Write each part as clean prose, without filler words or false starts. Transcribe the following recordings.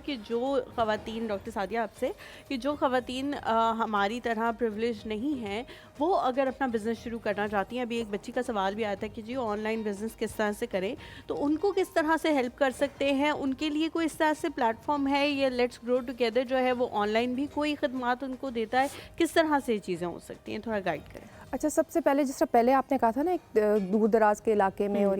कि जो ख़वातीन डॉक्टर सादिया आपसे कि जो ख़वातीन हमारी तरह प्रिविलेज नहीं हैं, वो अगर अपना बिज़नेस शुरू करना चाहती हैं, अभी एक बच्ची का सवाल भी आया था कि जी ऑनलाइन बिज़नेस किस तरह से करें, तो उनको किस तरह से हेल्प कर सकते हैं? उनके लिए कोई इस तरह से प्लेटफ़ॉर्म है, या लेट्स ग्रो टुगेदर जो है वो ऑनलाइन भी कोई खदमात उनको देता है? किस तरह से ये चीज़ें हो सकती हैं? थोड़ा गाइड करें। अच्छा, सबसे पहले जिस तरह पहले आपने कहा था ना, एक दूर दराज के इलाके में, हुँ, और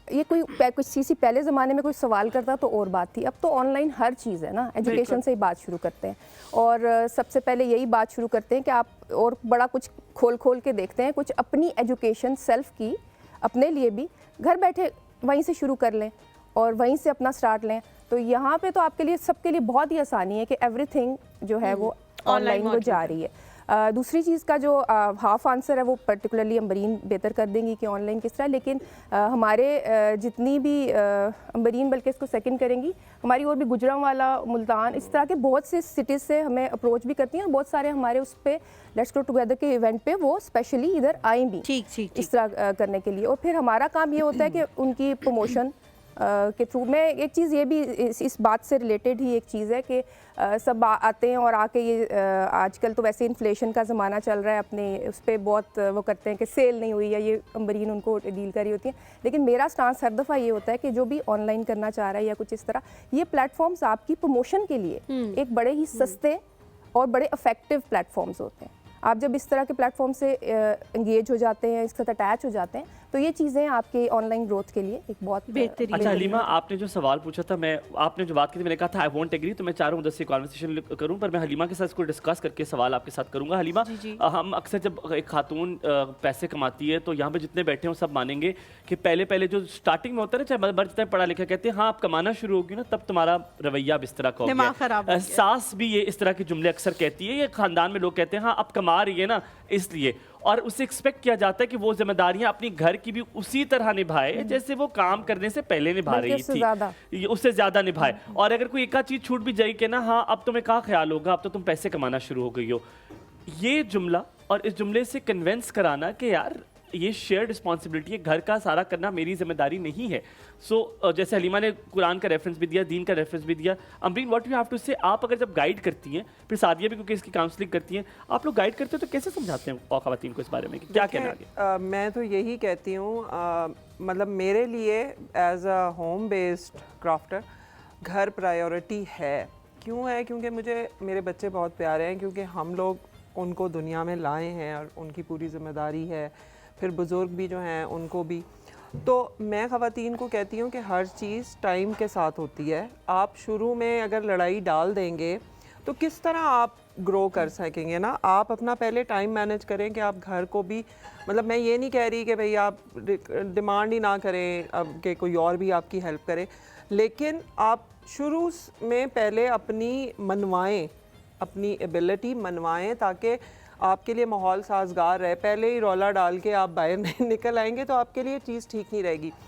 ये कोई कुछ चीज़ पहले ज़माने में कोई सवाल करता तो और बात थी। अब तो ऑनलाइन हर चीज़ है ना, बिल्कुल। एजुकेशन से ही बात शुरू करते हैं। और सबसे पहले यही बात शुरू करते हैं कि आप और बड़ा कुछ खोल खोल के देखते हैं, कुछ अपनी एजुकेशन सेल्फ की, अपने लिए भी घर बैठे वहीं से शुरू कर लें और वहीं से अपना स्टार्ट लें। तो यहाँ पे तो आपके लिए, सबके लिए बहुत ही आसानी है कि एवरीथिंग जो है वो ऑनलाइन ऑनलाइन वो जा मौजूद है। रही है। दूसरी चीज़ का जो हाफ आंसर है वो पर्टिकुलरली अम्बरीन बेहतर कर देंगी कि ऑनलाइन किस तरह, लेकिन हमारे जितनी भी अम्बरीन बल्कि इसको सेकंड करेंगी, हमारी और भी गुजरांवाला, मुल्तान, इस तरह के बहुत से सिटीज़ से हमें अप्रोच भी करती हैं, और बहुत सारे हमारे उस पे लेट्स गो टुगेदर के इवेंट पे वो स्पेशली इधर आई भी ठीक, ठीक, ठीक। इस तरह करने के लिए। और फिर हमारा काम ये होता है कि उनकी प्रमोशन के थ्रू, मैं एक चीज़ ये भी इस बात से रिलेटेड ही एक चीज़ है कि सब आते हैं और आके ये आजकल तो वैसे इन्फ्लेशन का ज़माना चल रहा है, अपने उस पर बहुत वो करते हैं कि सेल नहीं हुई, या ये अम्बरीन उनको डील करी होती है। लेकिन मेरा स्टांस हर दफ़ा ये होता है कि जो भी ऑनलाइन करना चाह रहा है या कुछ इस तरह, ये प्लेटफॉर्म्स आपकी प्रमोशन के लिए एक बड़े ही सस्ते और बड़े इफ़ेक्टिव प्लेटफॉर्म्स होते हैं। आप जब इस तरह के प्लेटफॉर्म से एंगेज हो जाते हैं, इसके साथ अटैच हो जाते हैं, तो ये चीज़ें आपके ऑनलाइन ग्रोथ के लिए एक बहुत बेहतरीन। अच्छा हलीमा, आपने जो सवाल पूछा था, मैं आपने जो बात की थी, मैंने कहा था आई वोंट एग्री, तो मैं चाह रहा हूँ 10 से कॉन्वर्सेशन करूँ, पर मैं हलीमा के साथ इसको डिस्कस करके सवाल आपके साथ करूँगा। हलीमा, जी, जी। हम अक्सर जब एक खातून पैसे कमाती है, तो यहाँ पे जितने बैठे हैं सब मानेंगे कि पहले पहले जो स्टार्टिंग में होता है ना, चाहे मर्द जितना पढ़ा लिखा, कहते हैं हाँ आप कमाना शुरू होगी ना, तब तुम्हारा रवैया अब इस तरह का हो दिमाग गया। खराब हो गया। सास भी ये इस तरह के जुमले अक्सर कहती है, ये खानदान में लोग कहते हैं हाँ अब कमा रही है ना इसलिए, और उससे एक्सपेक्ट किया जाता है कि वो जिम्मेदारियां अपनी घर की भी उसी तरह निभाए जैसे वो काम करने से पहले निभा बल्कि रही उससे थी, ज़्यादा। उससे ज्यादा निभाए। और अगर कोई एक आध चीज छूट भी जाए कि ना हाँ अब तुम्हें क्या ख्याल होगा, अब तो तुम पैसे कमाना शुरू हो गई हो, ये जुमला और इस जुमले से कन्विंस कराना कि यार ये शेयर रिस्पॉन्सिबिलिटी है, घर का सारा करना मेरी जिम्मेदारी नहीं है। सो जैसे हलीमा ने कुरान का रेफरेंस भी दिया, दीन का रेफरेंस भी दिया, Ambreen what you have to से, आप अगर जब गाइड करती हैं, फिर सादिया भी क्योंकि इसकी काउंसलिंग करती हैं, आप लोग गाइड करते हो तो कैसे समझाते हैं और खवातीन को इस बारे में कि क्या कहना आगे? मैं तो यही कहती हूँ, मतलब मेरे लिए as a home based crafter घर प्रायोरिटी है। क्यों है? क्योंकि मुझे मेरे बच्चे बहुत प्यारे हैं, क्योंकि हम लोग उनको दुनिया में लाए हैं और उनकी पूरी जिम्मेदारी है, फिर बुज़ुर्ग भी जो हैं उनको भी। तो मैं ख़वातीन को कहती हूँ कि हर चीज़ टाइम के साथ होती है। आप शुरू में अगर लड़ाई डाल देंगे तो किस तरह आप ग्रो कर सकेंगे ना। आप अपना पहले टाइम मैनेज करें कि आप घर को भी, मतलब मैं ये नहीं कह रही कि भाई आप डिमांड ही ना करें अब कि कोई और भी आपकी हेल्प करे, लेकिन आप शुरू में पहले अपनी मनवाएं, अपनी एबिलिटी मनवाएं, ताकि आपके लिए माहौल साजगार रहे। पहले ही रौला डाल के आप बाहर नहीं निकल आएंगे तो आपके लिए चीज़ ठीक नहीं रहेगी।